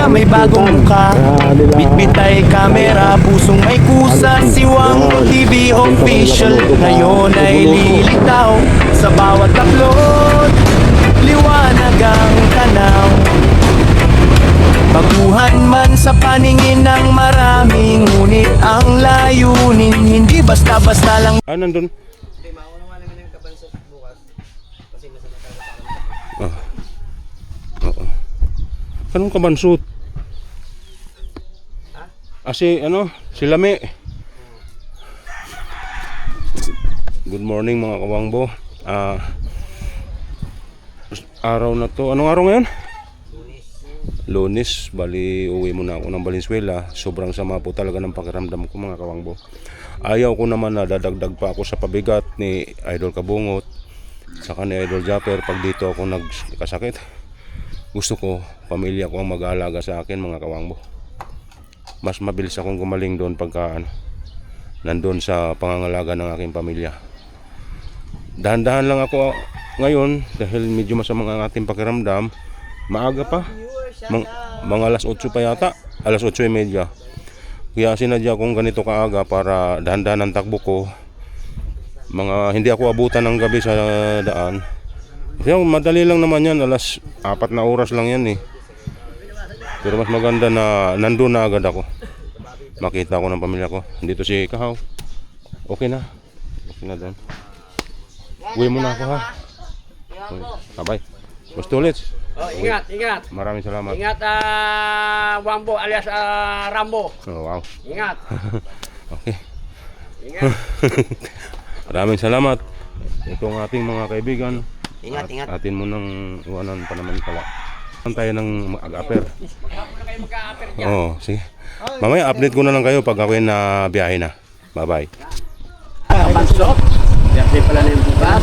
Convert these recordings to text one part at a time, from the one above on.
na may bagong mukha. Bitbit ay kamera, pusong may kusa. Siwang TV official, ngayon ay lilitaw. Sa bawat upload, liwanag ang tanaw. Baguhan man sa paningin ng marami, ngunit ang layunin hindi basta-basta lang. Ah, nandun. Hindi, makunawa naman yung kabansot bukas. Kasi nasa nakakasama. Ah. Oo. Anong kabansot? Ha? Asi, ano? Si Lami. Good morning mga kawangbo. Araw na to. Anong araw ngayon? Lunes. Bali, uwi muna ako ng Valenzuela. Sobrang sama po talaga ng pakiramdam ko mga kawangbo. Ayaw ko naman na dadagdag pa ako sa pabigat ni Idol Kabungot saka ni Idol Japper pag dito ako nagkasakit. Gusto ko, pamilya ko ang mag-aalaga sa akin mga kawangbo. Mas mabilis akong gumaling doon pagka nandun sa pangangalaga ng aking pamilya. Dahan-dahan lang ako ngayon dahil medyo masama ang ating pakiramdam. Maaga pa, mga alas 8 pa yata, alas 8:30. Kaya sinadya kong ganito kaaga para dahan-dahan ang takbo ko. Hindi ako abutan ng gabi sa daan. Kaya madali lang naman yan, alas 4 na oras lang yan eh. Pero mas maganda na nandun na agad ako. Makita ko ng pamilya ko. Dito si Kahaw. Okay na. Okay na doon. Uwi muna ako ha. Bye. Gusto ulit. Oh, ingat, ingat. Maraming salamat. Ingat, Wambo alias Rambo. Oh, wow. Ingat. Okay. Ingat. Maraming salamat. Ito ang ating mga kaibigan. Ingat, ingat. Atin mo ng iwanan pa naman pala. Tayo ng mag-upper. Muna kayo magka-upper dyan. Oo, sige. Mamaya update ko na lang kayo pag ako'y na biyahe na. Bye-bye. Kabansot. Birthday pala na yung bukas.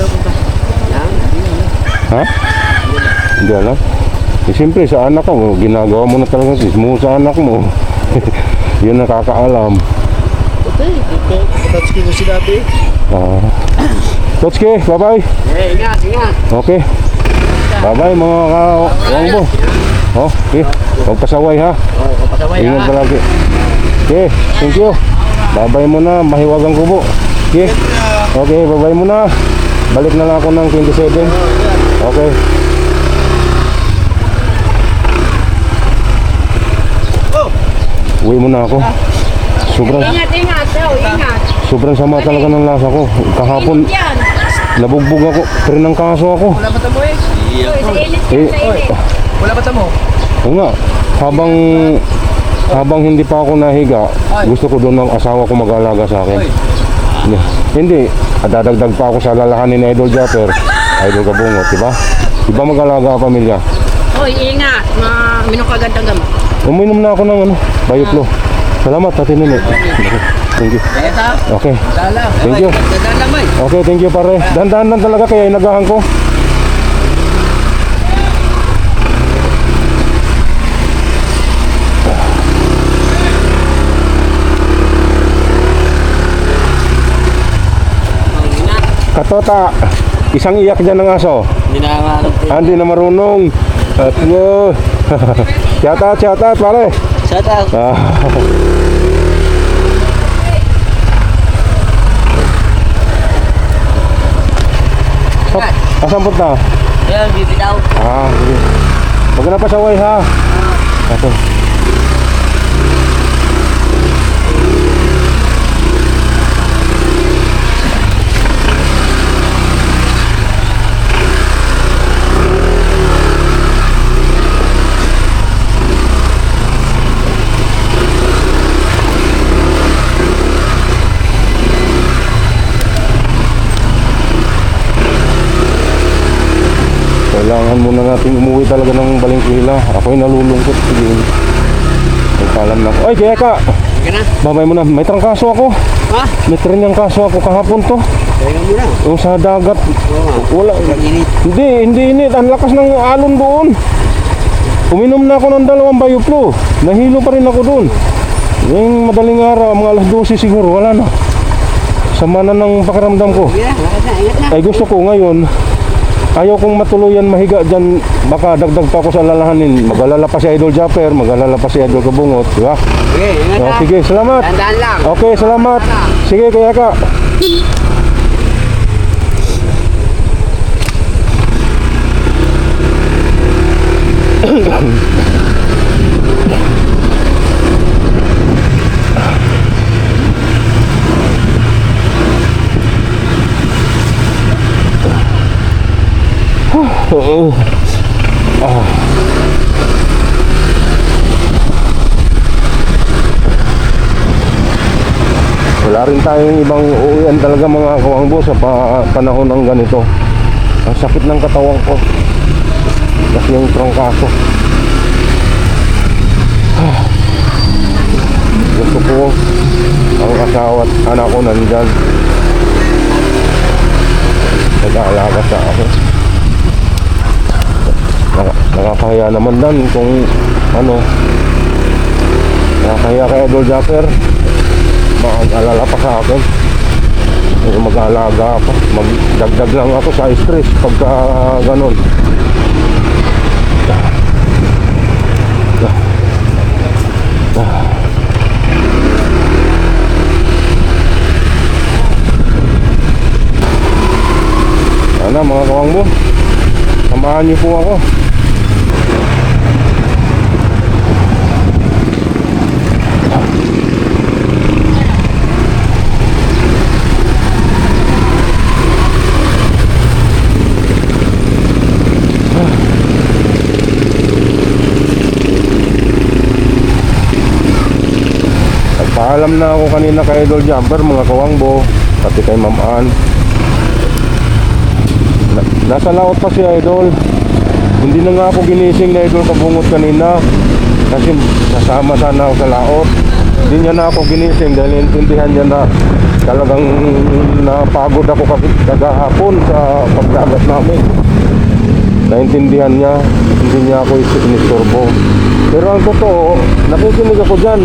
Yan. Ha? Hindi alam. Eh siyempre sa anak mo, ginagawa mo na talaga mo sa anak mo. Yun nakakaalam. Okay, Tatsuki ko si Dabi. Totski, bye-bye. Ingat, ingat. Okay. Bye-bye mga kawangbo. Okay. Huwag pasaway ha. Pasaway Ingat palagi. Okay, thank you. Bye-bye muna, mahiwagang kubo. Okay. Okay, bye-bye muna. Balik na lang ako ng 27. Okay. Uwi muna ako. Ingat, ingat. Sobrang sama talaga ng lasa ko. Kahapon, nabugbog ako. Pero ng kaso ako. Wala ba tamo eh? Wala ba tamo? Oo nga, habang hindi pa ako nahiga, gusto ko doon ng asawa ko mag-alaga sa akin. Hindi, dadagdag pa ako sa lalahanin ni Idol Japper, Idol Kabungot, diba? Diba mag-alaga ang pamilya? Hoy, ingat. Minum ka agad ng gamot. Uminom na ako ng Bioflow. Salamat, Ate Nene. Thank you. Okay. Thank you. Okay, thank you pare. Dahan-dahan lang talaga kaya inagahan ko. Katota, isang iyak dyan ng aso. Hindi na marunong. At mo. Shout out pare. Shout out. Asan punta? Ayan, bibitaw. Sige. Huwag ka na pasaway ha. Ito. Kailangan muna natin umuwi talaga ng Valenzuela. Ako'y nalulungkot. Sige. Nagkalam na ako. Ay, kaya ka! Sige na. Babay mo na. May trangkaso ako. Ha? May trangkaso ako kahapon to. Kaya mo na. Yung sa dagat. Wala. Pag-init. Hindi init. Ang lakas ng alon doon. Uminom na ako ng 2 Bioflow. Nahilo pa rin ako doon. Yung madaling araw, mga alas 12 siguro, wala na. Sama na ng pakiramdam ko. Sige na, ingat na. Ay gusto ko ngayon, ayaw kong matuluyan mahiga dyan. Baka dagdag pa ako sa lalahanin. Mag-alala pa si Idol Japper, mag-alala pa si Idol Kabungot, di ba? Sige, ingat Oh, ha. sige, salamat. Tandaan lang. Okay, salamat. Sige, kaya ka. Oo. Wala rin tayong ibang uuwian talaga mga kawangbo sa panahon ng ganito. Ang sakit ng katawan ko. Kasi yung trangkaso. Gusto ko ang asawa at anak ko nandyan. Nag-aalaga sa akin. Nakakahiya naman dan kung ano. Nakakahiya kay Idol Japper. Mag-alala pa sa akin. Mag-aalaga pa. Magdagdag lang ako sa stress pagka ganon. Sana mga kawangbo, samahan niyo po ako. Nagpaalam na ako kanina kay Idol Jumper, mga kawangbo, pati kay Ma'am Ann. Nasa laot pa si Idol. Hindi na nga ako ginising na Idol Kabungot kanina kasi nasama sana ako sa laot. Hindi niya na ako ginising dahil intindihan niya na talagang napagod ako kasi kagahapon sa pagdagat namin. Naintindihan niya, hindi niya ako inistorbo. Pero ang totoo, nakikinig ako dyan.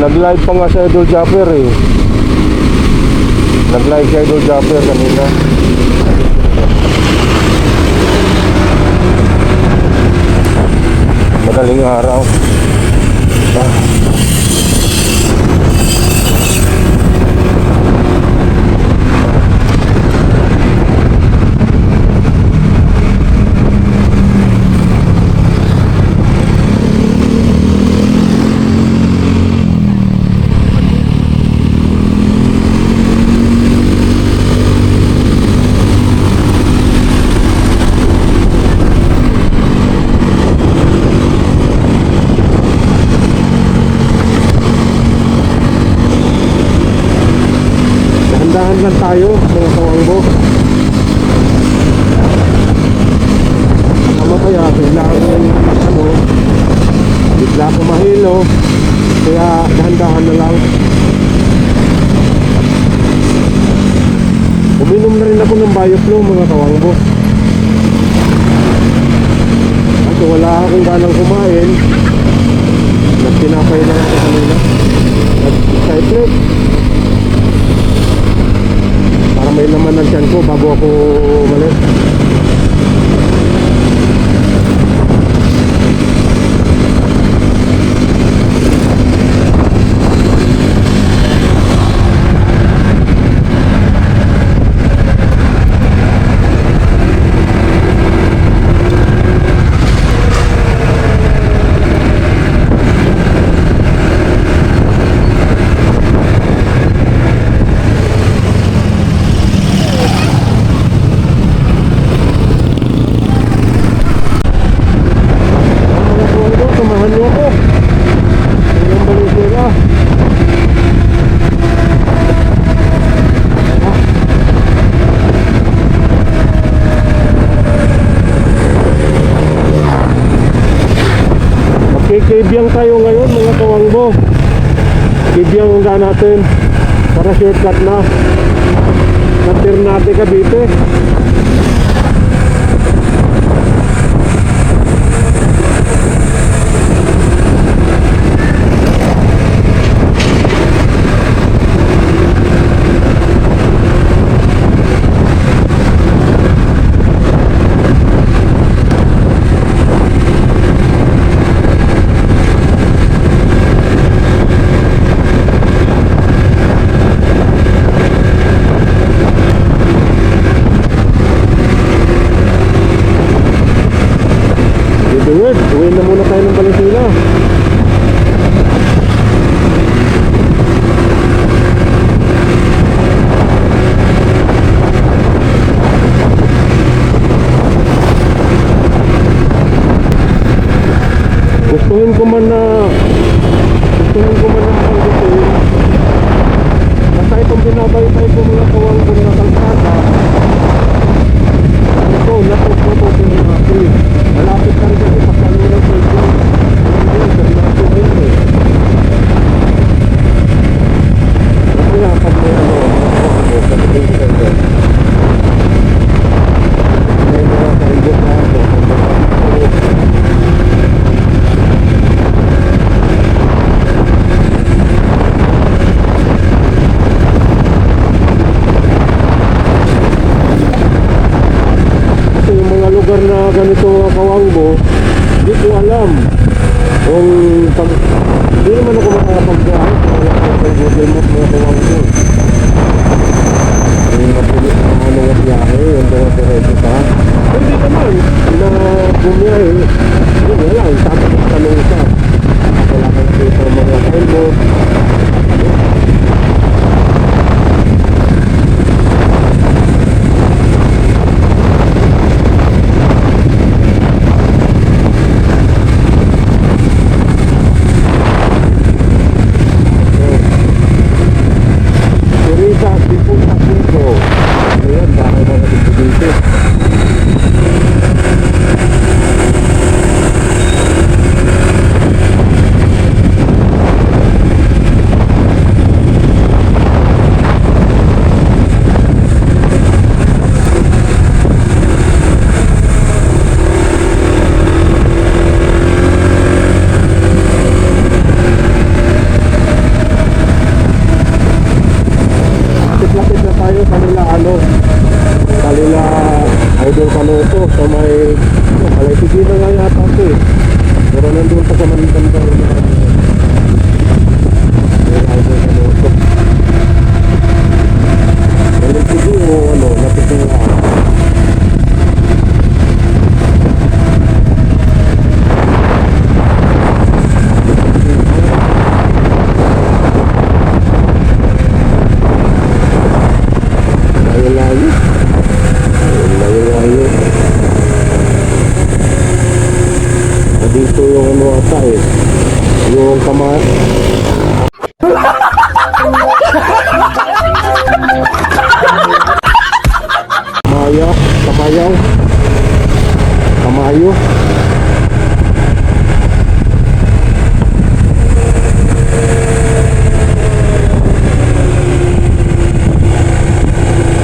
Nag-live pa nga sa Idol Japper eh. Nag-live sa Idol Japper kanina. Madaling araw. Dahan lang tayo mga kawangbo. Mamaya kailangan bigla ko mahilo, kaya dahan-dahan na lang. Uminom na rin ako ng Bioflow mga kawangbo kasi wala akong ganang kumain. Nagtinapay lang ako kanina. Nag-cyclate para may laman ng tiyan ko bago ako umalis. Kibiyang tayo ngayon mga kawangbo. Kibiyang ang natin para shortcut na sa Ternate, Cavite. man na gusto ko man ang pagdating, basta itong binabaytay ko mga kawanggo na kalsada, ito, natututo ng akin. Malapit lang kasi pagkalunan ko ito. Ngayon, sa pinatuhin eh. Kaya pag may ano, pagdating ko ito. May mga kaibot na ako. Yung mga lugar na ganito mga kawangbo, hindi ko alam kung hindi naman ako makakapagbiyahe kung wala ko kay Google Map mga kawangbo. Yung mapulit na mga biyahe, yung diretso pa. Hindi naman na bumiyahe, yun lang, tapos tanong ka. Wala kang kita mga signboard. Lapit na tayo kanila kanila Idol Canoto sa may Palaytigi na nga yata ito eh, pero nandun pa sa Manitanda Idol Canoto Palaytigi o lapit na nga. Dito yung ata eh, yung Kamayo.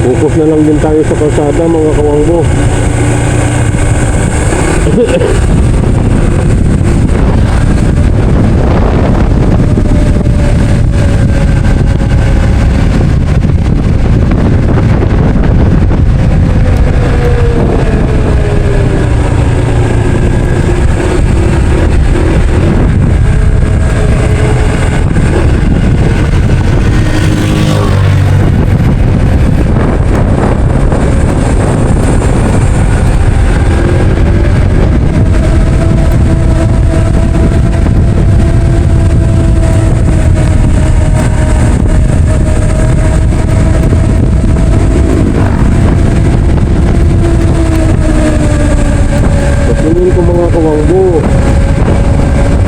Focus na lang din tayo sa kalsada mga kawangbo. Tingin ko mga kawangbo,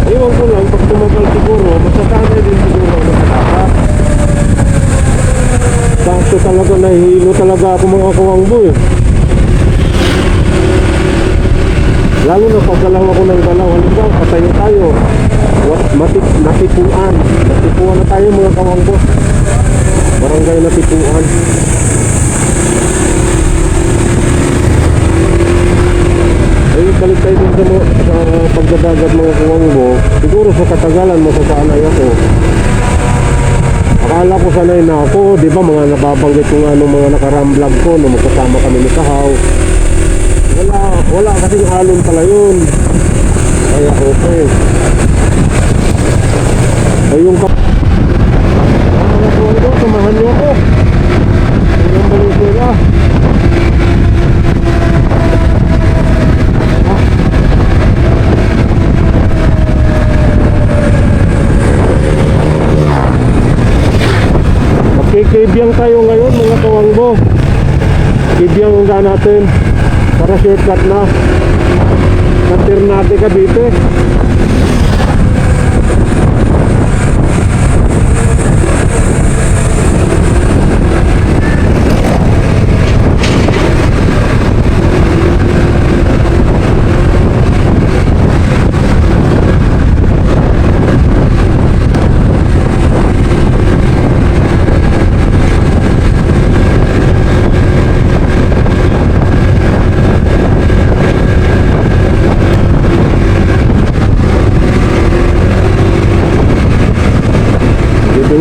ewan ko lang, pag tumagal siguro, masasanay din siguro ang nakatakas. Sakto talaga, nahihilo talaga ako mga kawangbo eh. Lalo na pagdalaw ako ng dalaw, halimbawa, patayo tayo, natipuan na tayo mga kawangbo, barangay natipuan. Ay, balik tayo din sa pagdadagat mga kawangbo. Siguro sa katagalan masasanay ako. Akala ko sanay na ako, di ba mga nababanggit ko nga nung mga nakaraang vlog ko nung magkasama kami ni Kahaw. Wala kasing alon pala yun. Kaya okay. Ay yung mga kawangbo, samahan niyo ako. Hanggang balik nila. Kibiang tayo ngayon mga kawangbo. Kibiang nga natin para shortcut na Ternate Cavite.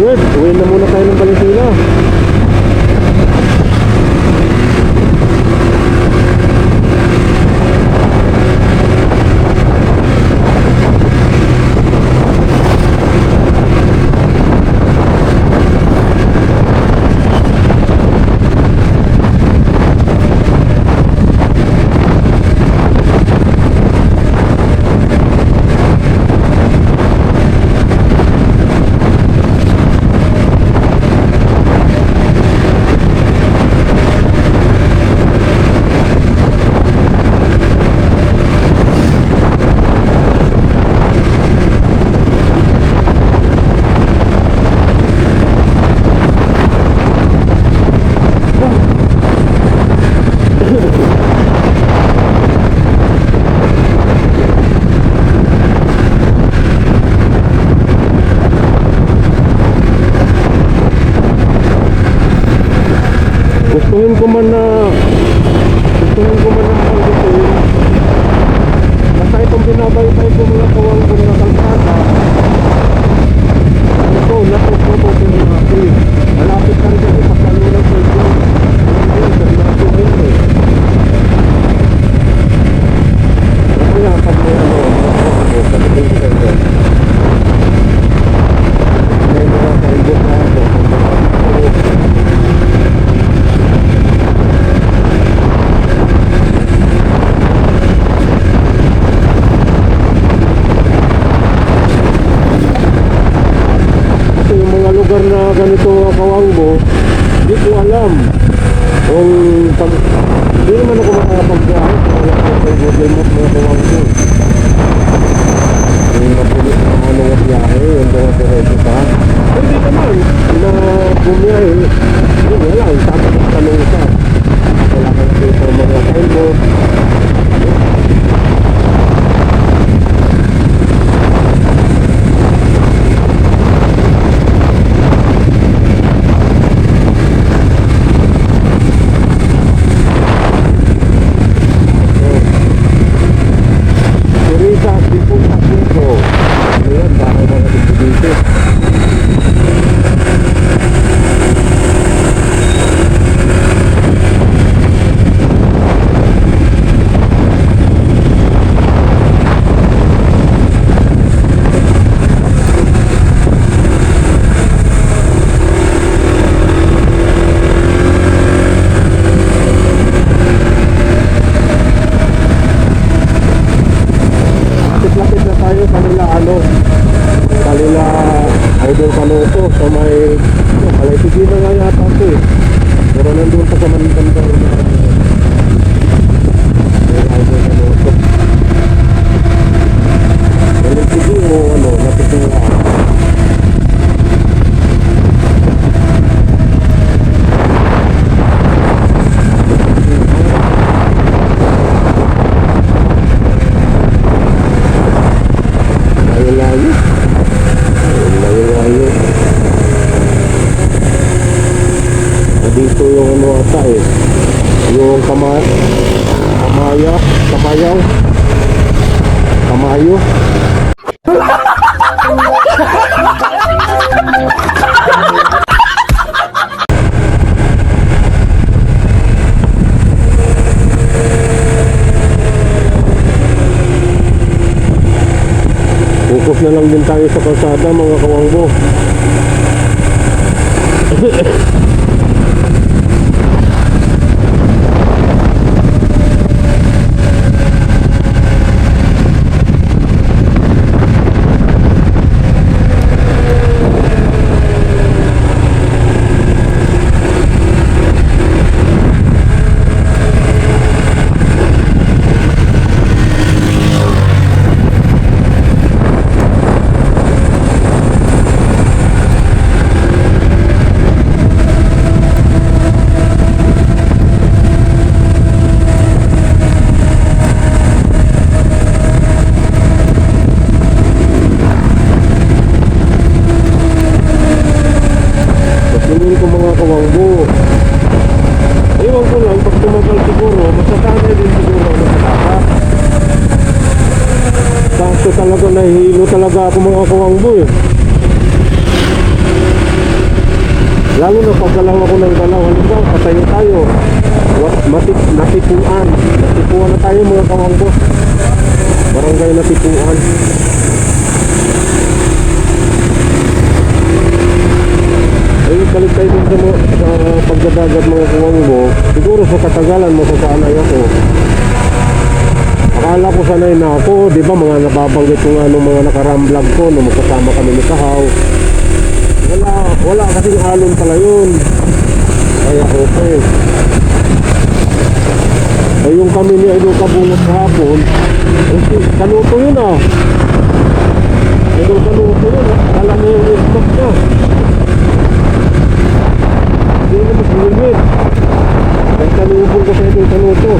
Good, uwi na muna tayo ng Valenzuela. Gustuhin ko man na panggutin. Basta itong binabaytay ko mga kawang ko na kalsada. Ito, natututo ko ng akin. Malapit ka rin kasi pagkalunan ko ito. Ayun, sa natutunan ko. Kasi nga, pag may mga kawang ko, pagkalunan ko ito. May mga kaibot na ako. Lugar na ganito mga kawangbo, hindi ko alam kung pag hindi naman ako makakapagbiyahe kung wala ko sa problema mga kawangbo. Yung napulit na mga mga biyahe, yung mga diretso pa. Hindi naman na bumiyahe, hindi wala, tapos tanong ka. Wala kang kita mga kawangbo. Kanila idol Kanoto sa may Kalaytigi na nga yata ito eh. Pero nandun pa sa Manitanda idol Kanoto Kalaytigi o ano, lapit na nga. Dito yung ano ata eh, yung kamayo. Focus na lang din tayo sa kalsada mga kawangbo. Tingin ko mga kawangbo, ewan ko lang pag tumagal siguro masasanay din siguro ang nakataka. Kaso talaga nahihilo talaga ako mga kawangbo eh. Lalo na pag galaw ako ng galaw, halimbawa, patayo tayo. Natipuan. Natipuan na tayo mga kawangbo. Barangay Natipuan. Ay, balik tayo din sa pagdadagat mga kawangbo. Siguro sa katagalan, masasanay ako. Akala ko sanay na ako, di ba mga nababanggit ko nga nung mga nakaramblog ko nung magkasama kami ni Kahaw. Wala kasing alon pala yun. Kaya okay. Ay yung kami ni Idol Kabungot kahapon, kanuto yun ah. Idol kanuto yun ah. Alam mo yung ismak niya. Hindi na maglimit. Ay kanubong ko sa Idol kanuto.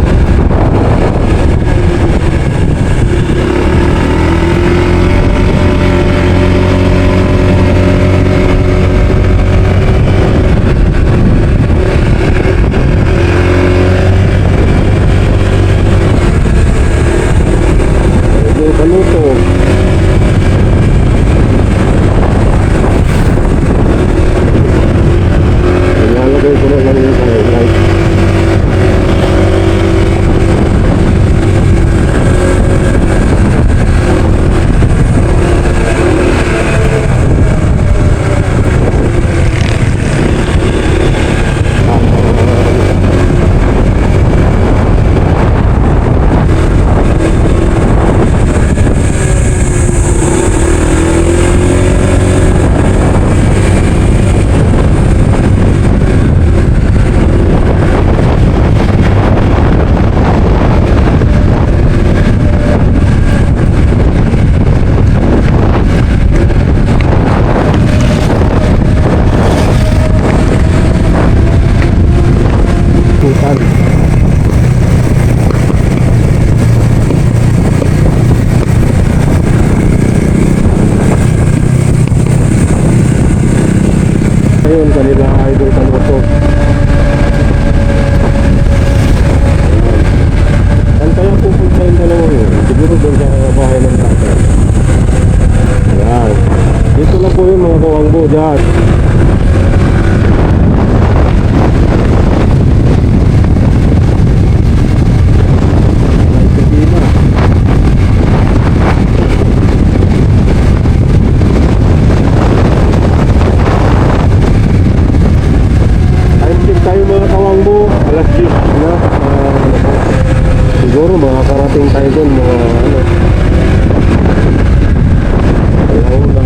Ayun, kanila Idol Kanuto. Saan kaya pupunta yung dalawa yun? Siguro doon sa bahay ng tatay. Ayan. Dito lang po yun mga kawangbo dyan. Alas 10 na siguro makakarating tayo dun mga alauna.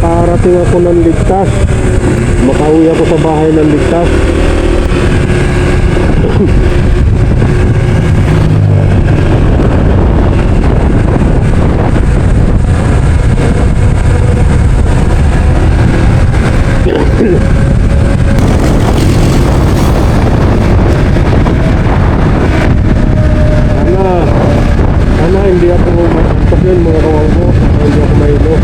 Makarating ako ng ligtas, makauwi ako sa bahay ng ligtas. Sana hindi ako masuntok yun mga kawangbo, hindi ako mahilo.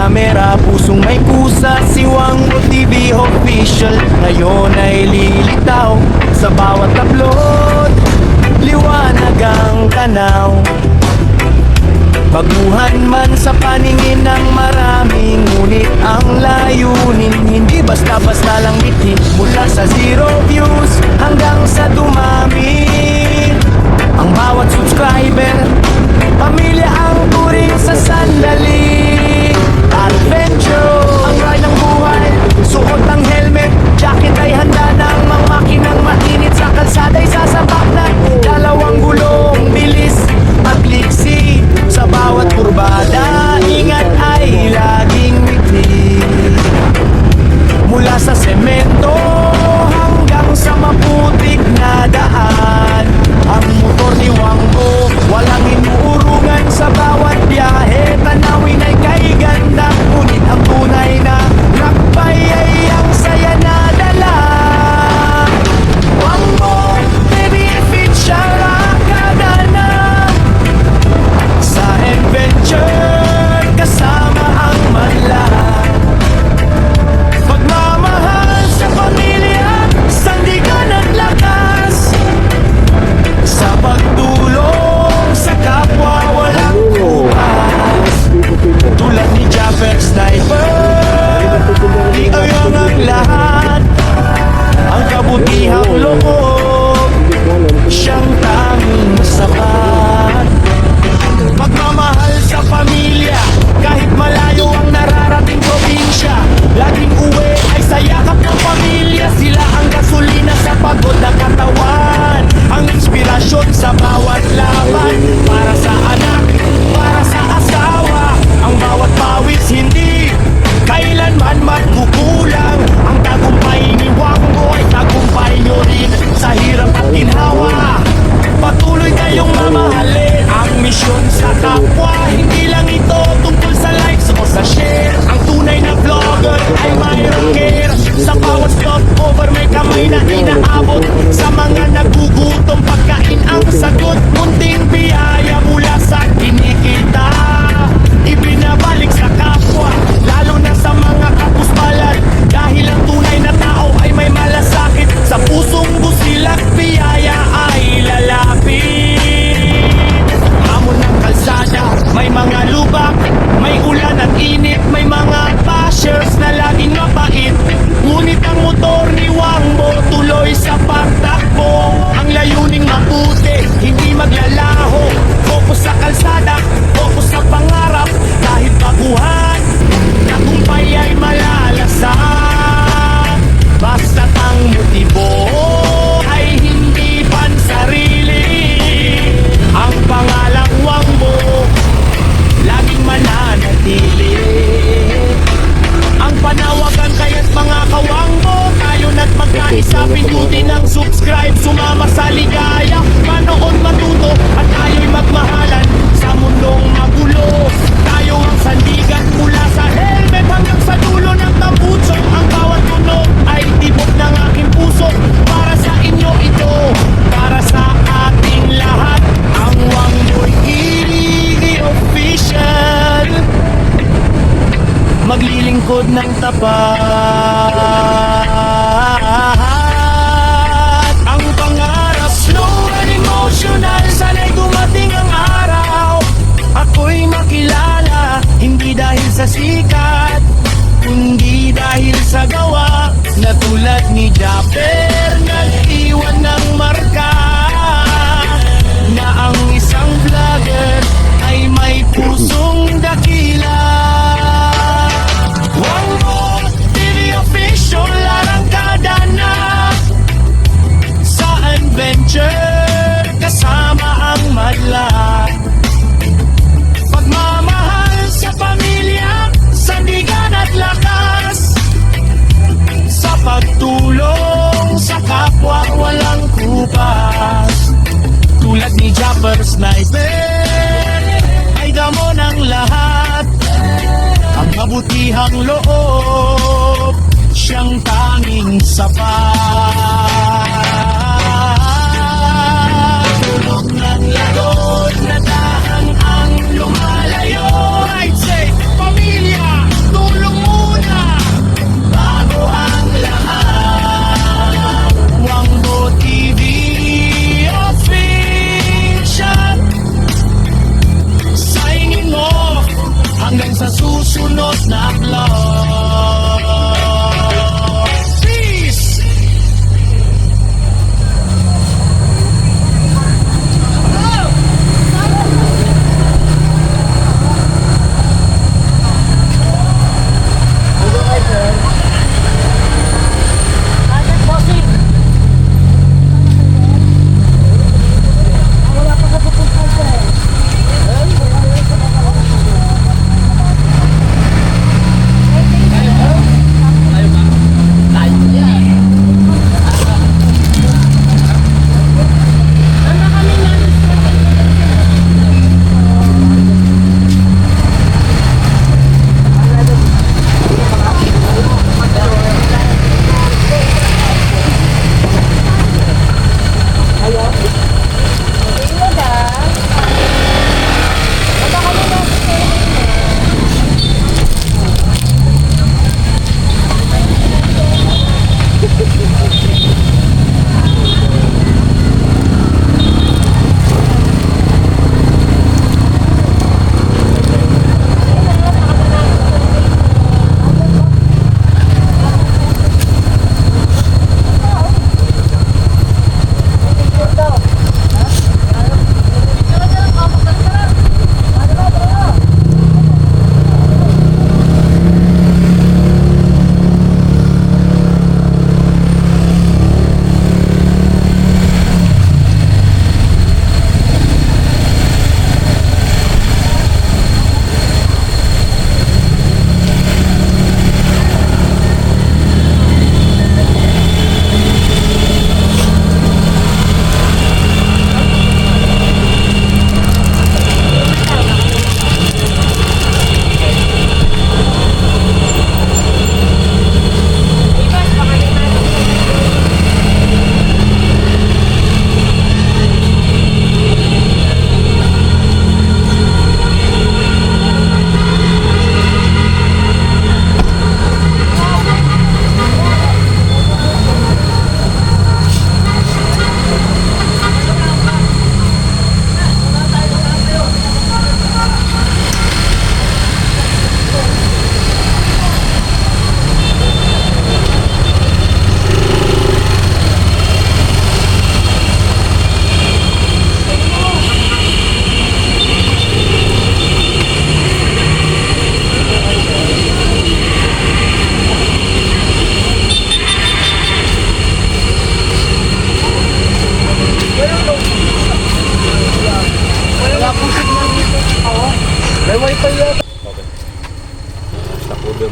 kamera, pusong may kusa, si Wango TV official. Ngayon ay lilitaw sa bawat upload, liwanag ang tanaw. Baguhan man sa paningin ng maraming, ngunit ang layunin hindi basta-basta lang bitin. Mula sa zero views hanggang sa dumami, ang bawat subscriber pamilya ang turing sa sandali. Adventure ang ride ng buhay, suot ang helmet, jacket ay handa ng mga makinang mainit. Sa kalsada'y sasabak na dalawang gulong, bilis at liksi. Sa bawat kurbada, ingat ay laging ngiti. Mula sa semento hanggang sa maputik na daan, ang motor ni Wango walang inuurungan. Sa bawat biyahe, tanawin ay kay ganda, ngunit ang tunay na lakbay ay ang saya na dala. Wango TV official ang kadana, sa adventure kasama ang madla. Pagmamahal sa pamilya, sandigan at lakas, sa pagtulong sa kapwa walang kupas. Tulad ni Japper Sniper, di ayang ang lahat, ang kabutihang loob, siyang tanging sapat. Pagmamahal sa pamilya, kahit malayo ang nararating probinsya, laging uwi ay sa yakap ng pamilya. Sila ang gasolina sa pagod na katawan, ang inspirasyon sa bawat laban. Para sa anak, para sa asawa, ang bawat pawis hindi kailanman magkukulang. Ang tagumpay ni Wango ay tagumpay nyo rin sa hirap at ginhawa. Patuloy kayong mamahalin ang misyon sa kapwa. Hindi lang ito tungkol sa likes o sa share. Ang tunay na vlogger ay mayroong care. Sa bawat stopover may kamay na inaabot. Sa mga nagugutom pagkain ang sagot. Munting biyaya mula sa kinikita, ibinabalik sa kapwa, lalo na sa mga kapuspalan. Dahil ang tunay na tao ay may malasakit, sa pusong busilak biyaya ay lalapit. Hamon ng kalsada, may mga lubak, may ulan at init, may mga bashers na laging mapait. Ngunit ang motor ni Wango tuloy sa pagtakbo. Ang layuning mabuti, hindi maglalaho. Focus sa kalsada, focus sa pangarap. Kahit baguhan, tagumpay ay malalasan. Basta't ang motibo ay hindi pansarili. Ang pangalang Wango laging mananatili. Ang panawagan kaya't mga kawanggo, tayo na't magkaisa, pindutin ang subscribe, sumama sa ligaya, manood matuto at tayo'y magmahalan sa mundong magulo. Tayo ang sandigan mula sa helmet hanggang sa dulo ng tambuso. Ang bawat tunog ay tibok ng aking puso. Para sa inyo ito, para sa ating lahat, ang Wango'y TV official, maglilingkod ng tapat. Ang pangarap, slow and emotional, sana'y dumating ang araw. Ako'y makilala, hindi dahil sa sikat, kundi dahil sa gawa. Na tulad ni Japper, nag-iwan ng marka, na ang isang vlogger ay may pusong dakila. Wango TV official, arangkada na sa adventure kasama ang madla. Pagmamahal sa pamilya, sandigan at lakas, sa pagtulong sa kapwa walang kupas. Tulad ni Japper Sniper, ay damo ng lahat, ang kabutihang loob, siyang tanging sapat. Tulog ng lagon na dahang ang lumalayo. I'd say, pamilya,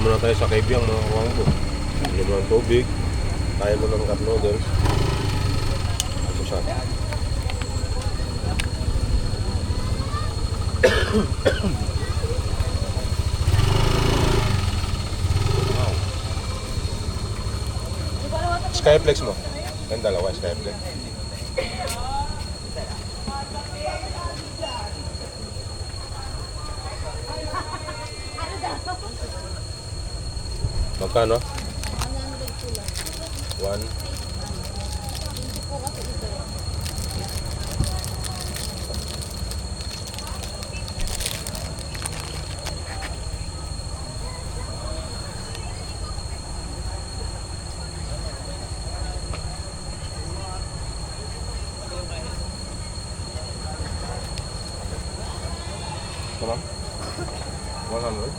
muna tayo sa Kaibyang mga kawangbo. Bili mo ng tubig. Kaya mo ng cup noodles. Almusal. Skyflex mo. Yung dalawa, Skyflex. Magkano? 1. Come on. 100.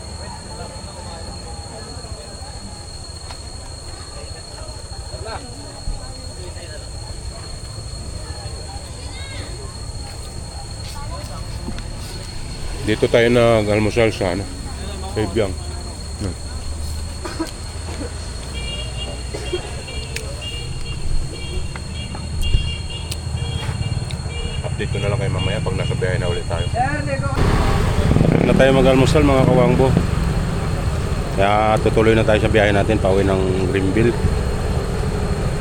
Dito tayo nag-almusal sa Kaibyang. Update ko na lang kayo mamaya pag nasa biyahe na ulit tayo. Na tayo mag-almusal mga kawangbo. Kaya tutuloy na tayo sa biyahe natin pauwi ng Greenville.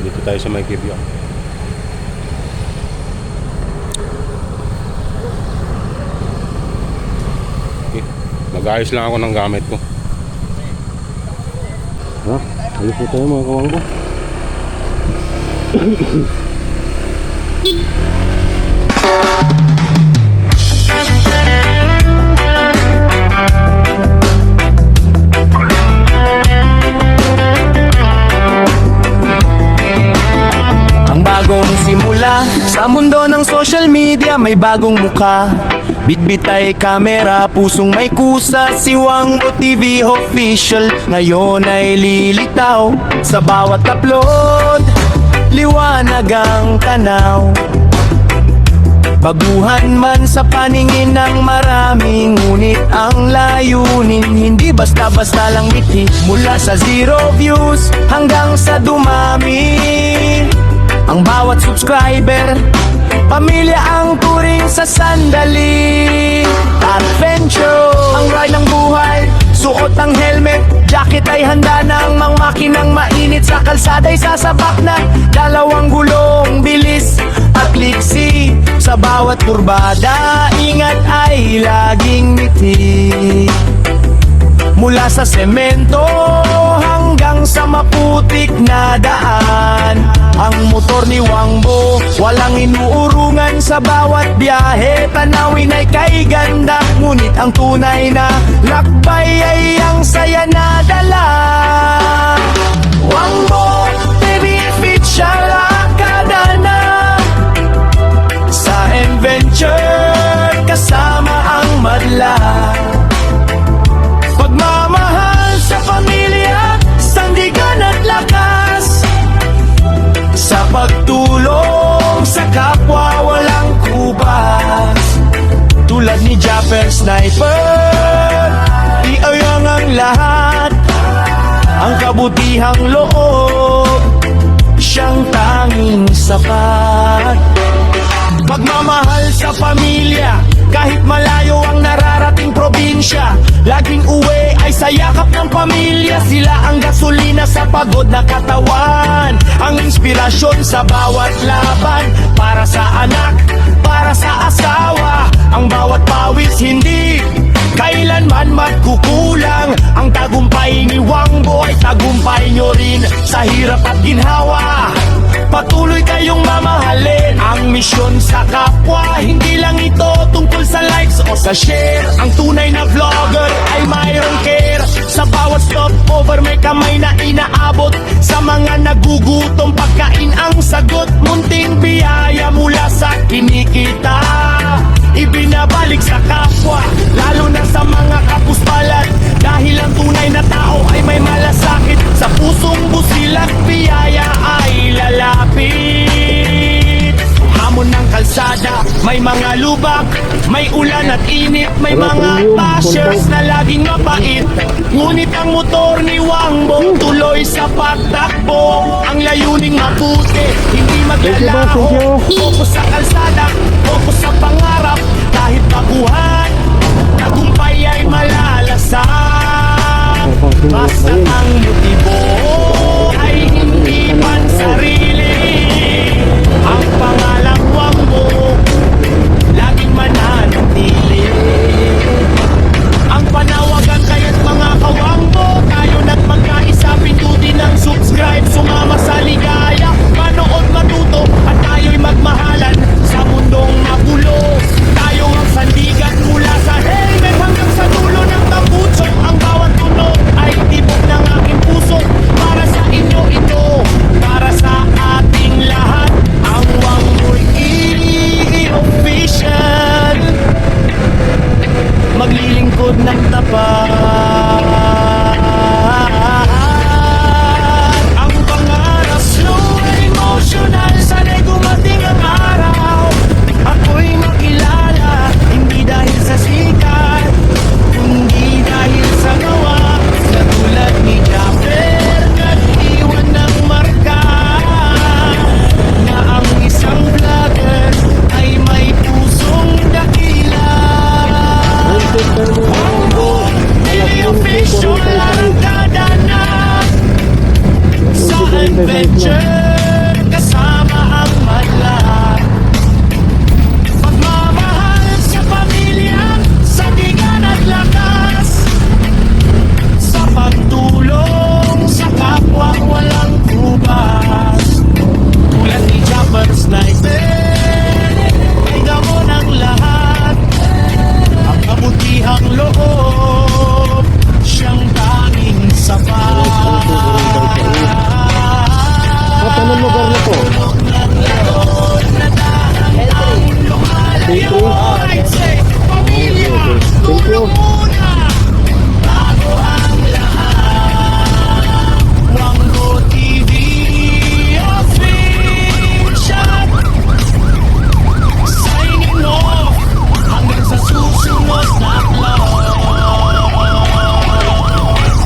Dito tayo sa may Kaibyang. Nag-ayos lang ako ng gamit ko. Alis po tayo mga kawangbo. Ang bagong simula sa mundo ng social media, may bagong muka. Bitbit ay kamera, pusong may kusa. Si Wangbo TV official ngayon ay lilitaw. Sa bawat upload, liwanag ang tanaw. Baguhan man sa paningin ng maraming, ngunit ang layunin hindi basta-basta lang biti. Mula sa 0 views hanggang sa dumami, ang bawat subscriber pamilya ang turing sa sandali. Adventure, ang ride ng buhay, suot ang helmet, jacket ay handa ng mga makinang mainit. Sa kalsada ay sasabak na dalawang gulong, bilis at liksi. Sa bawat kurbada, ingat ay laging ngiti. Mula sa semento hanggang sa maputik na daan, ang motor ni Wangbo walang inuurungan. Sa bawat biyahe, tanawin ay kay ganda, ngunit ang tunay na lakbay ay ang saya na dala. Wangbo TV official akada na sa adventure, kasama ang madla. Pagmamahal sa pamilya, sandigan at lakas. Sa pagtulong sa kapwa, walang kubas. Tulad ni Japper Sniper, iayang ang lahat. Ang kabutihang loob, siyang tanging sapat. Pagmamahal sa pamilya, kahit malayo ang nararating probinsya, laging uwi ay sa yakap ng pamilya. Sila ang gasolina sa pagod na katawan, ang inspirasyon sa bawat laban. Para sa anak, para sa asawa, ang bawat pawis hindi kailanman magkukulang. Ang tagumpay ni Wangbo ay tagumpay nyo rin sa hirap at ginhawa. Patuloy kayong mamahalin ang misyon sa kapwa. Hindi lang ito tungkol sa likes o sa share. Ang tunay na vlogger ay mayroong care. Sa bawat stopover may kamay na inaabot. Sa mga nagugutom, pagkain ang sagot. Munting biyaya mula sa kinikita, ibinabalik sa kapwa, lalo na sa mga kapuspalan. Dahil ang tunay na tao ay may malasakit. Sa pusong busilak, biyaya ay lalapit. Hamon ng kalsada, may mga lubak, may May ulan at init, may Wala, mga premium, bashers punta. na laging mapait. Ngunit ang motor ni Wangbo tuloy sa pagtakbo. Ang layuning maputi, hindi maglalaho. Thank you. Focus sa kalsada, focus sa pangarap. Kahit baguhan, tagumpay ay malalasan. Basta ang motibo ay hindi pansarili. Ang pangalang Wangbo laging mananatili. Ang panawagan kaya't mga kawangbo, tayo na't magkaisa, pindutin ng subscribe, sumama sa ligaya, manood matuto at tayo'y magmahalan sa mundong magulo. Tayo ang sandigan mula sa helmet hanggang sa dulo ng tambuso. Ang bawat tunog ay tibok ng aking puso. Para sa inyo ito, para sa ating lahat. Ang Wangbo'y official, maglilingkod ng tapat. Ang pangarap slow and emotional, sana'y dumating ang araw. Ako'y makilala, hindi dahil sa sikat, kundi dahil sa gawa. Na tulad ni Japper, nag-iwan ng marka. Na ang isang vlogger ay may pusong dakila. Official ang kadanak sa adventure, kasama ang madla. Pagmamahal sa pamilya, sa tigan at lakas, sa pagtulong sa kapwa walang kubas. Tulad ni Chopper Sniper, ay damo ng lahat. Ang kabutihang loob, siyang tanging sapat. At anong lugar na po? Lumalayo, I'd say, pamilya, Thank you. tulong muna, bago ang lahat. Wangbo TV official, signing off, hanggang sa susunod na vlog.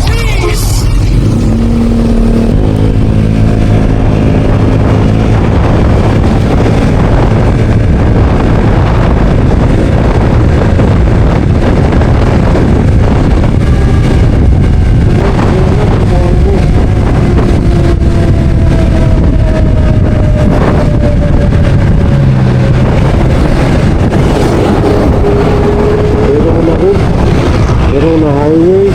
Peace! Pero na highway.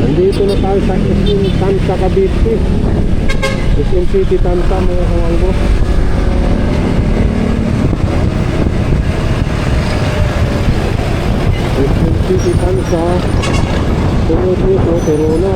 Nandito na tayo sa SM Tanta Cavite. SM City Tanta, mga kawangbo. SM City Tanta. Sunod nito, Corona.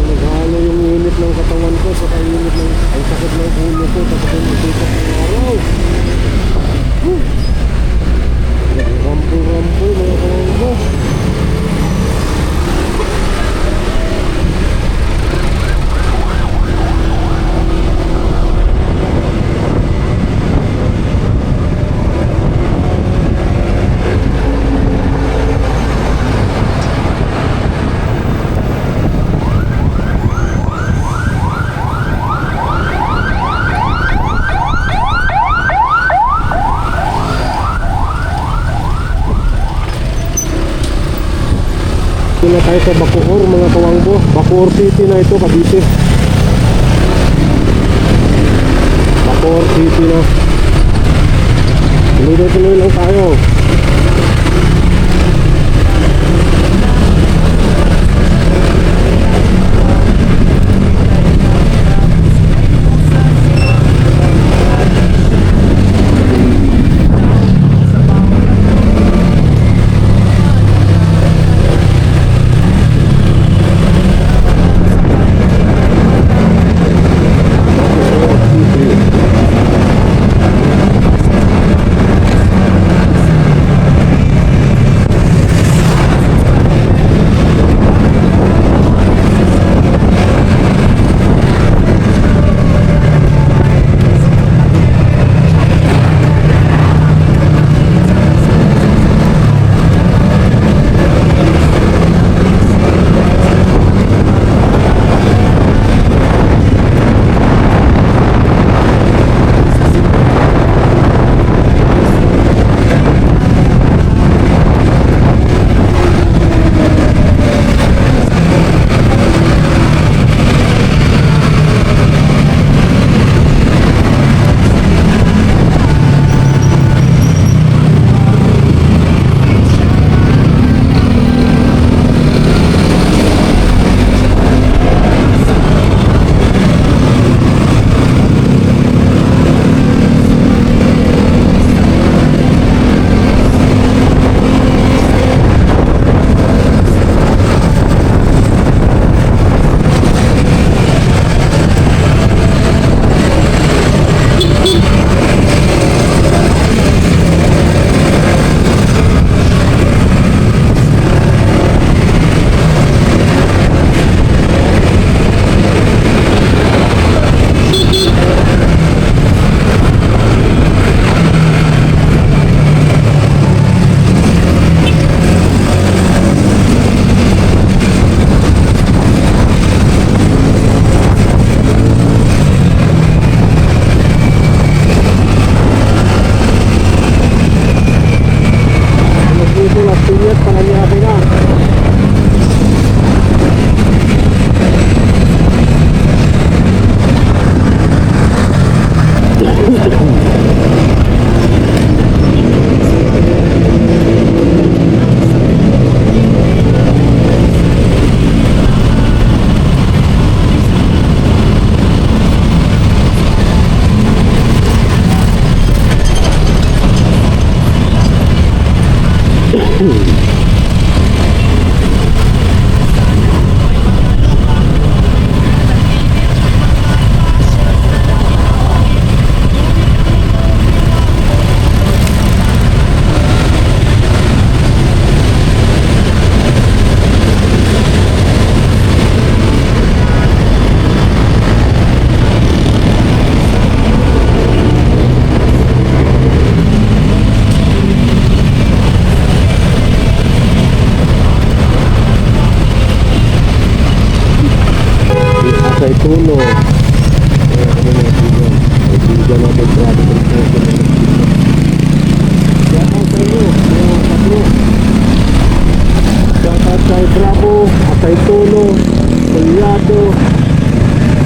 Naghalo yung init ng katawan ko sa init ng ang sakit ng ulo ko tapos yung sikat ng araw. Rampo-rampo mga kawan ko. Dito na tayo sa Bacoor mga kawangbo. Bacoor City na ito, Cavite. Bacoor City na. Tuloy lang tayo. Tulo. Kaibigan natin grabe ng presyo ng shout out sa inyo, mga tatlo. Shout out kay Bravo, kay Tulo, kay Yado,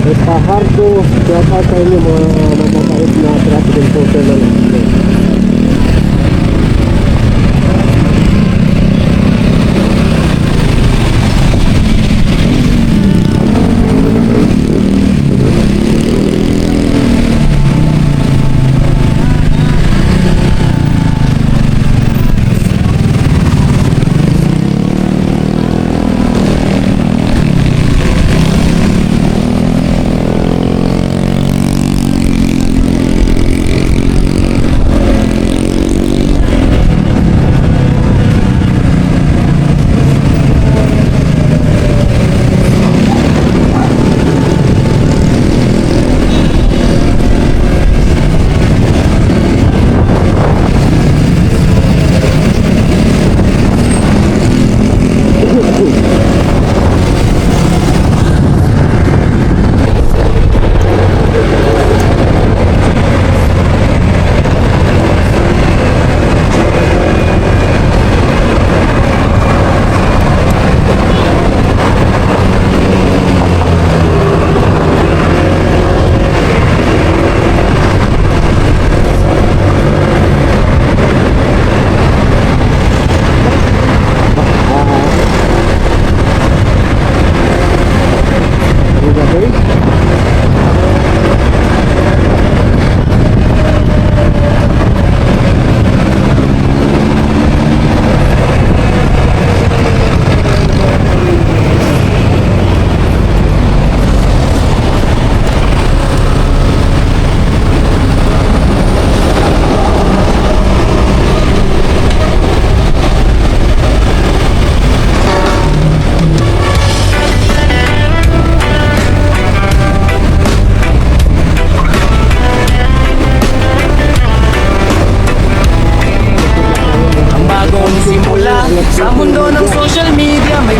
kay Pajardo. Shout out sa inyo mga mababait na traffic enforcer ng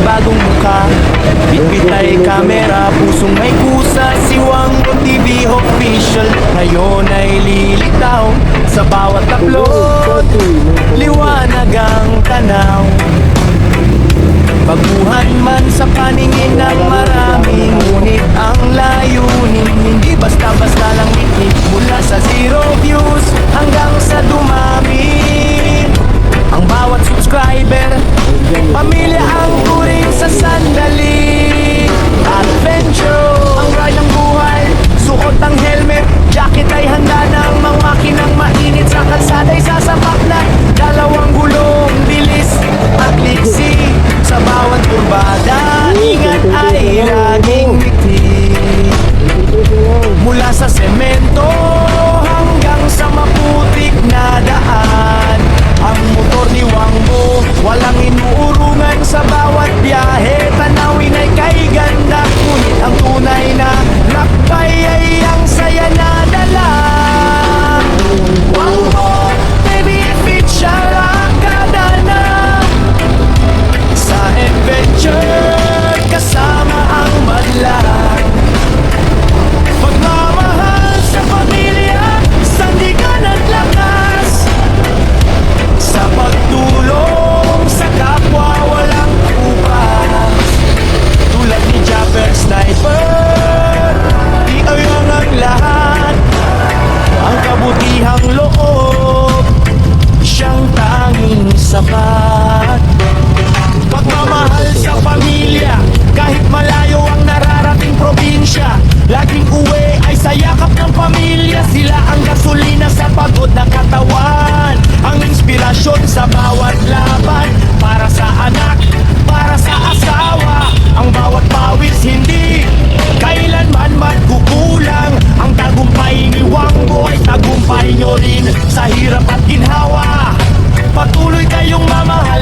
bagong mukha. Bitbit ay kamera, pusong may kusa. Si Wango TV official ngayon ay lilitaw. Sa bawat upload, liwanag ang tanaw. Baguhan man sa paningin ng marami, ngunit ang layunin hindi basta-basta lang itik. Mula sa 0 views hanggang sa dumami. Ang bawat subscriber, pamilya ang turing sa sandali. Adventure, ang ride ng buhay, suot ang helmet, jacket ay handa ng mga makinang mainit. Sa kalsada'y sasapak na dalawang gulong, bilis at liksi. Sa bawat kurbada, ingat ay laging ngiti. Mula sa semento hanggang sa maputik na daan, ang motor ni Wangbo walang inuurungan sa bawat biyahe. Tanawin ay kay ganda, ngunit ang tunay na lakbay ay ang saya na dala. Wangbo, baby, official ang kadana. Sa adventure, kasama ang madlang. Pagmamahal sa pamilya, sandigan at lakas. Sa pagtulong sa kapwa, walang upas. Tulad ni Japper Sniper, di ayang ang lahat. Ang kabutihang loob, siyang tanging sapat. Pagmamahal sa pamilya, kahit malayo ang nararating probinsya, laging uwi ay sa yakap ng pamilya. Sila ang gasolina sa pagod na katawan, ang inspirasyon sa bawat laban. Para sa anak, para sa asawa, ang bawat pawis hindi kailanman magkukulang. Ang tagumpay ni Wangbo ay tagumpay nyo rin sa hirap at ginhawa. Patuloy kayong mamahal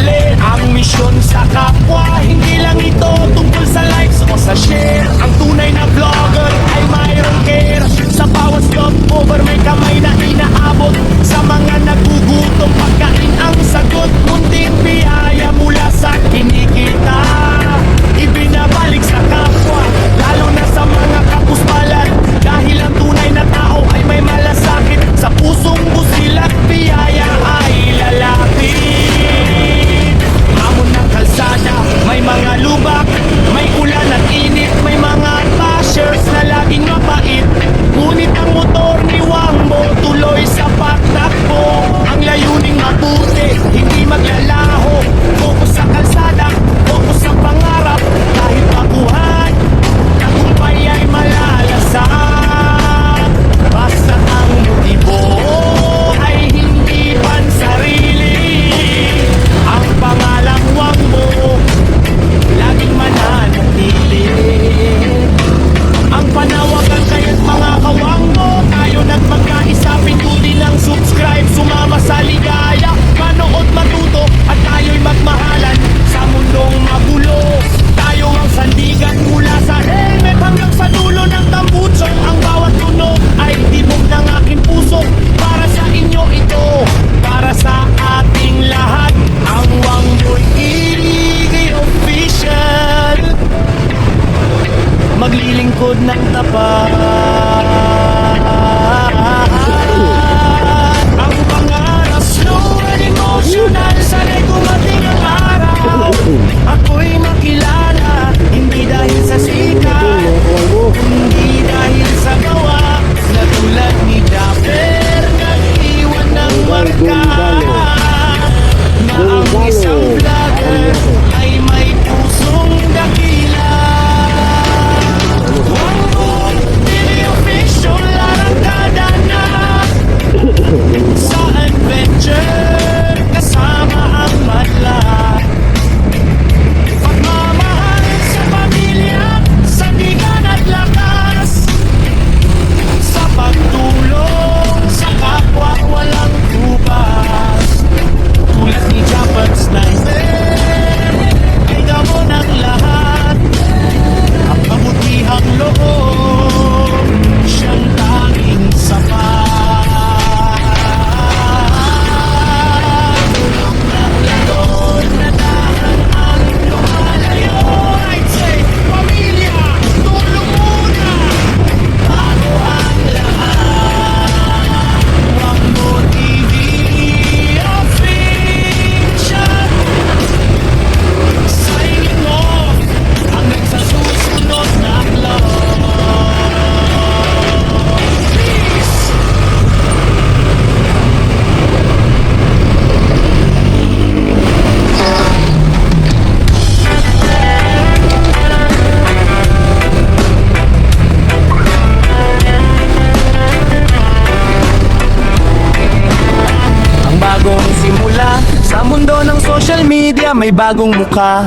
kilala. Sa mundo ng social media may bagong muka.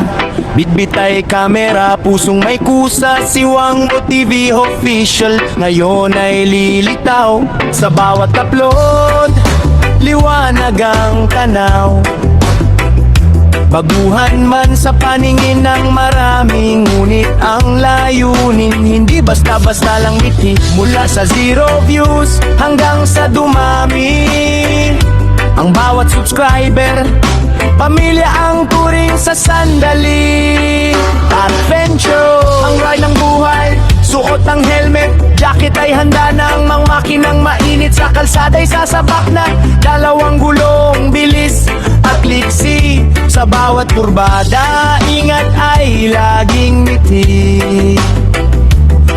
Bitbit ay kamera, pusong may kusa. Si Wangbo TV official ngayon ay lilitaw. Sa bawat upload, liwanag ang tanaw. Baguhan man sa paningin ng marami, ngunit ang layunin hindi basta-basta lang ngiti. Mula sa 0 views hanggang sa dumami, ang bawat subscriber pamilya ang turing sa sandali. Adventure ang ride ng buhay, suot ang helmet, jacket ay handa ng mga makinang mainit. Sa kalsada ay sasabak na dalawang gulong, bilis at liksi. Sa bawat kurbada, ingat ay laging ngiti.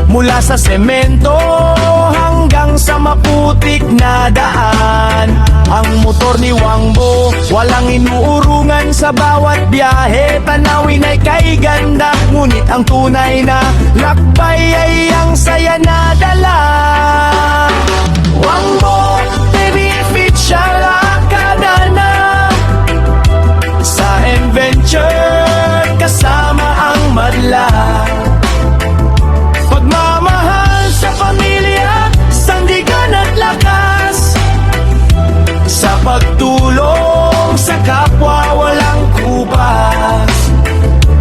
Mula sa semento hanggang sa maputik na daan, ang motor ni Wangbo walang inuurungan. Sa bawat biyahe, tanawin ay kay ganda, ngunit ang tunay na lakbay ay ang saya na dala. Wangbo TV official akadana, sa adventure kasama ang madla. Pagmamahal sa pamilya, sandigan at lakas, sa pagtulong sa kapwa walang kubas.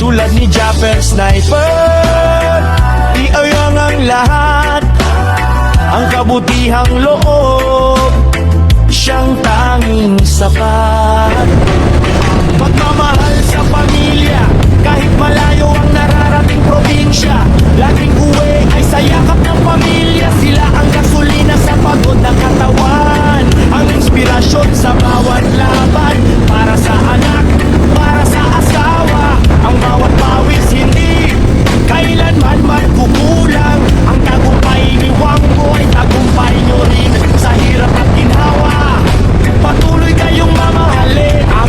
Tulad ni Japper Sniper, iayang ang lahat, ang kabutihang loob, siyang tanging sapat. Pagmamahal sa pamilya, kahit malayo ang nararating probinsya, laging uwi ay sa yakap ng pamilya. Sila ang gasolina sa pagod ng katawan, ang inspirasyon sa bawat laban. Para sa anak, para sa asawa, ang bawat pawis hindi kailanman magkukulang. Ang tagumpay ni Wangbo ay tagumpay nyo rin. Sa hirap at ginhawa, patuloy kayong mamahalin ang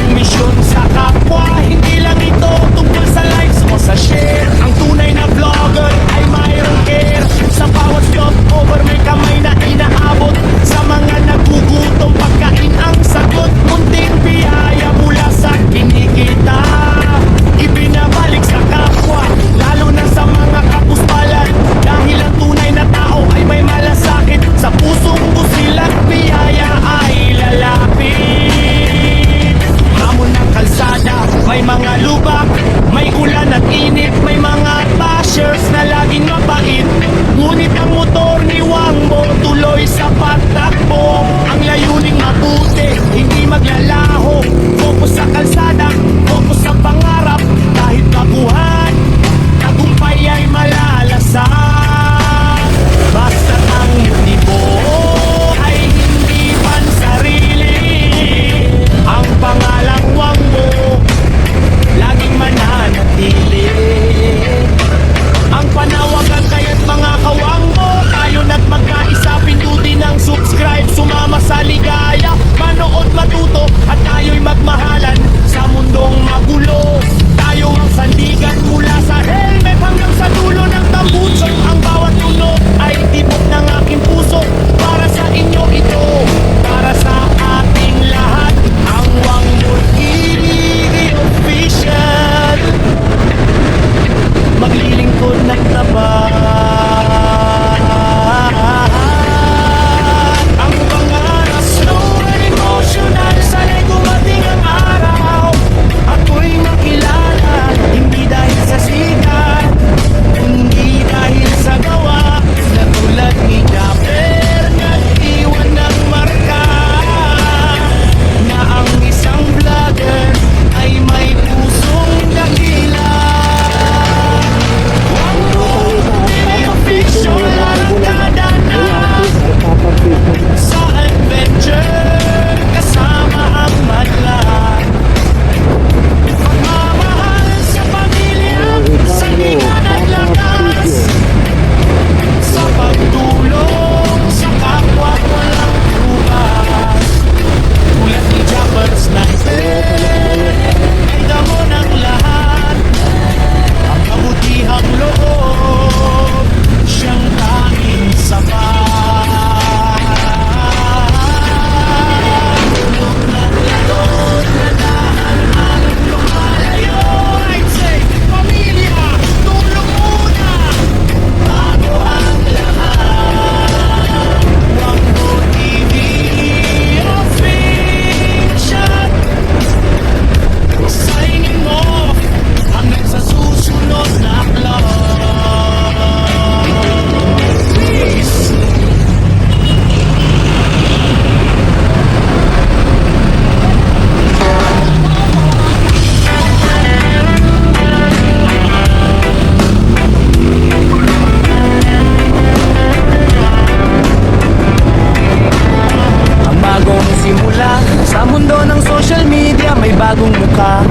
ka.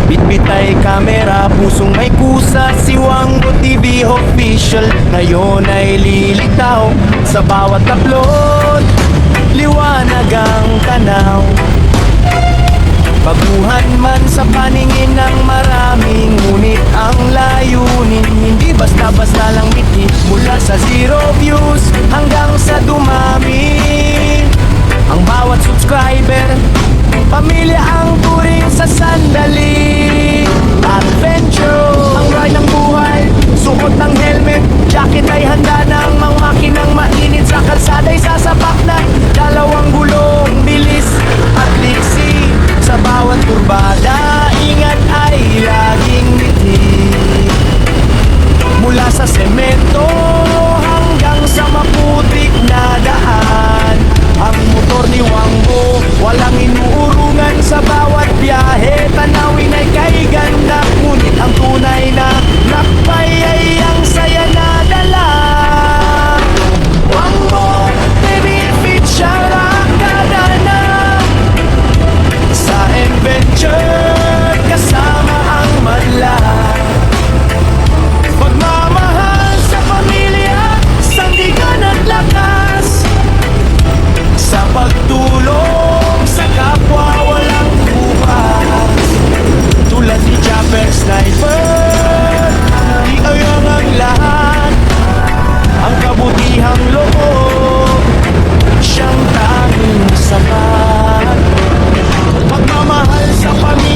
Bitbit ay kamera, pusong may kusa. Si Wango TV official ngayon ay lilitaw. Sa bawat upload, liwanag ang tanaw. Baguhan man sa paningin ng marami, ngunit ang layunin hindi basta-basta lang biti. Mula sa 0 views hanggang sa dumami, ang bawat subscriber pamilya ang turing sa sandali. Adventure, ang ride ng buhay, suot ng helmet, jacket ay handa ng mga makinang mainit. Sa kalsada'y sasapak na dalawang gulong, bilis at liksi. Sa bawat kurbada, ingat ay laging ngiti. Mula sa semento hanggang sa maputik na daan, ang motor ni Wango walang inuurungan. Sa bawat biyahe, tanawin ay kay ganda. Ngunit ang tunay na lakbay ay ang saya na dala. Wango TV official ang kadana sa adventure, kasama ang madla. Pagmamahal sa pamilya, sandigan at lakas. Sa pagtulong sa kapwa walang bukas. Tulad ni Japper Sniper, di ayang ang lahat. Ang kabutihang loob, siyang tanging sapat. Pagmamahal sa pamilya,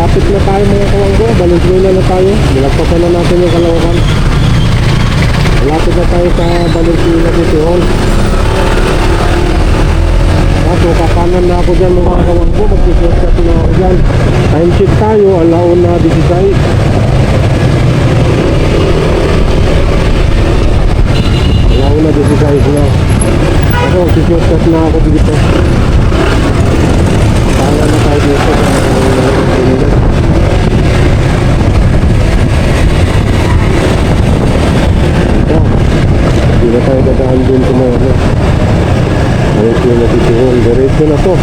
Malapit na tayo mga kawanggo. Valenzuela na tayo. Nilagpasan na natin yung Caloocan. Malapit na tayo sa Valenzuela Butihon. So kakanan na ako dyan mga kawanggo. Mag-shortcut na ako dyan. Time check tayo. Alaon na 16. Alaon na 16 na. Ako mag-shortcut na ako dito. Kaya na tayo dito. Ito. Hindi na tayo dadaan din tumoro. Ayos yung natitihon. Diretso na to.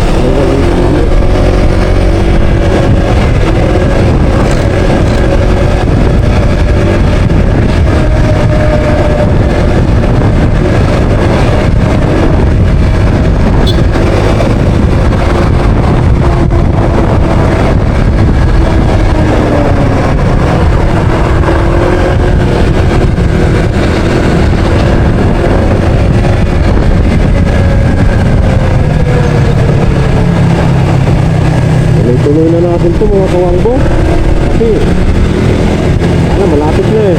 Tuloy na natin ito mga kawanggo. Kasi malapit na eh.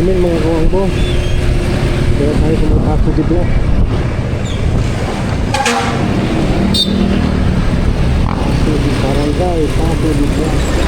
amin mga kawanggo. Kaya tayo sa mga Paso de Blas. Paso de Barangay, Paso de Blas.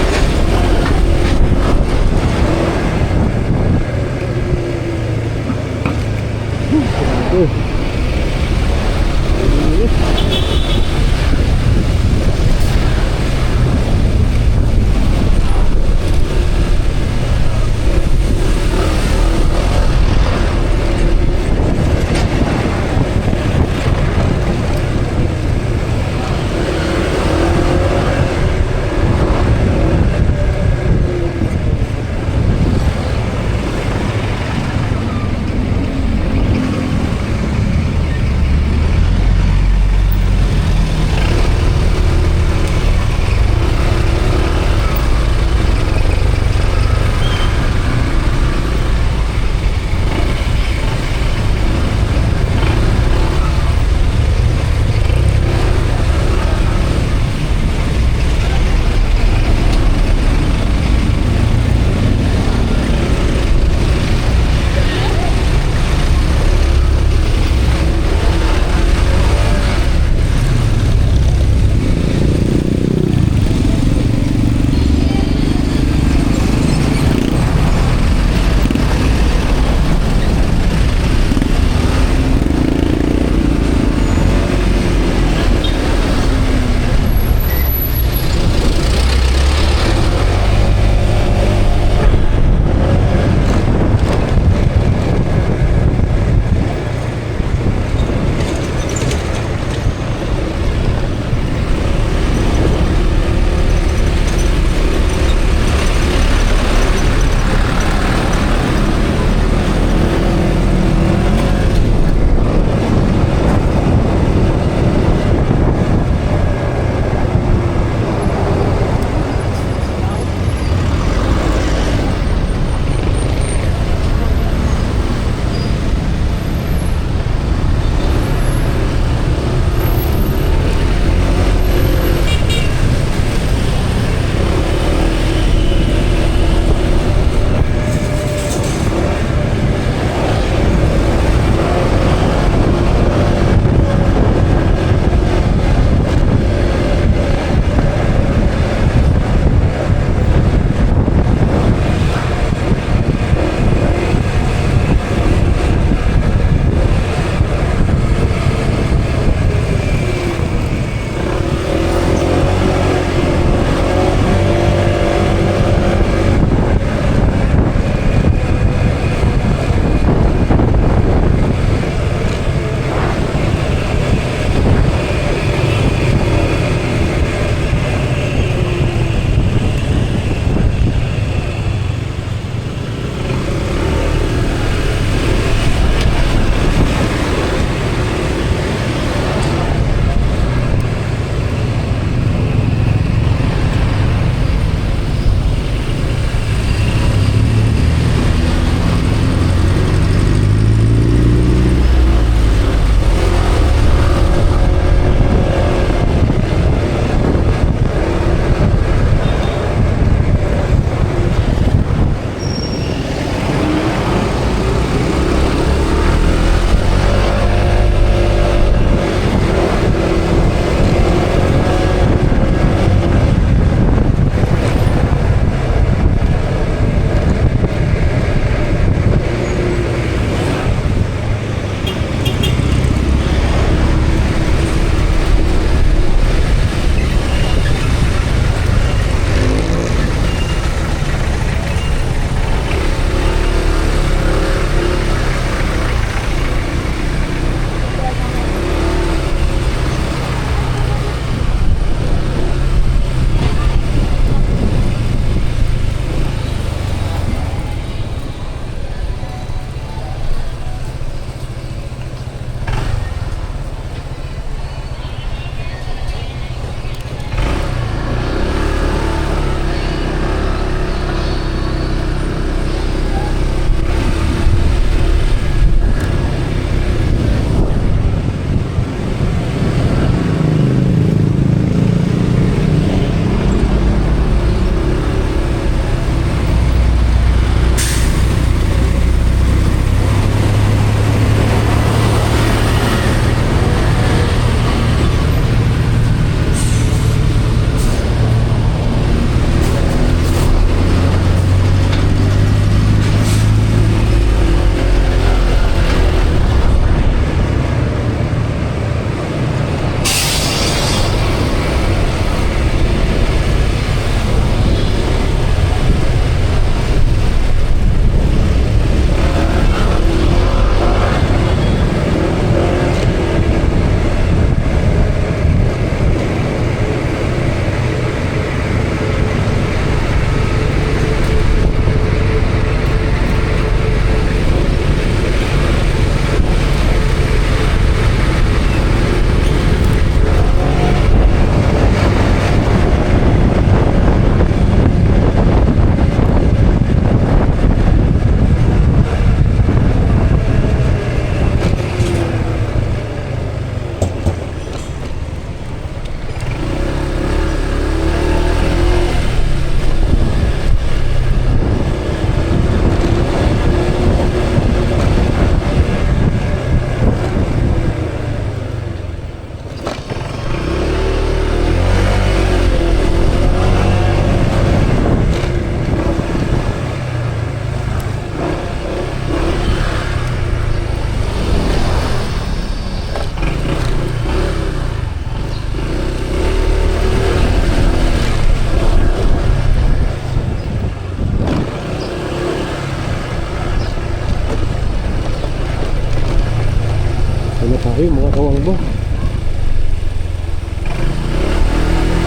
kawangbo.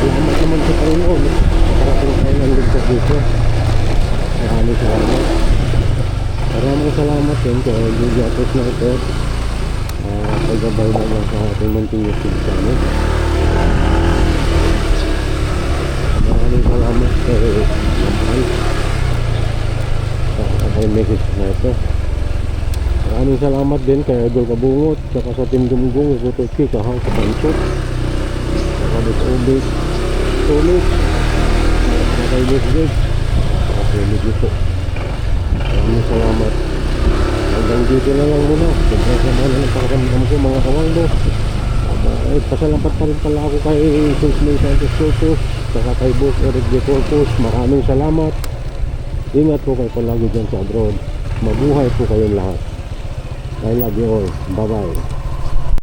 Salamat naman sa Panginoon. Nakarating tayo ng ligtas dito. Maraming salamat. Maraming salamat din kay Juliatos na ito. Paggabay naman sa ating munting YouTube channel. Maraming salamat kay Lampal sa message na ito. Maraming salamat din kay Idol Kabungot, saka sa Team Dumugong, sa Tuki, sa House, sa Pansot, saka Ubik, Sulit, saka kay Lisbeth, saka Sulit ito. Maraming salamat. Hanggang dito na lang muna. Sobrang sama na ng pakaramdam ko mga kawangbo. Pasalamat pa rin pala ako kay Sus May Santos Corpus, saka kay Boss Eric de Corpus. Maraming salamat. Ingat po kayo palagi dyan sa abroad. Mabuhay po kayong lahat. I love you all. Bye bye.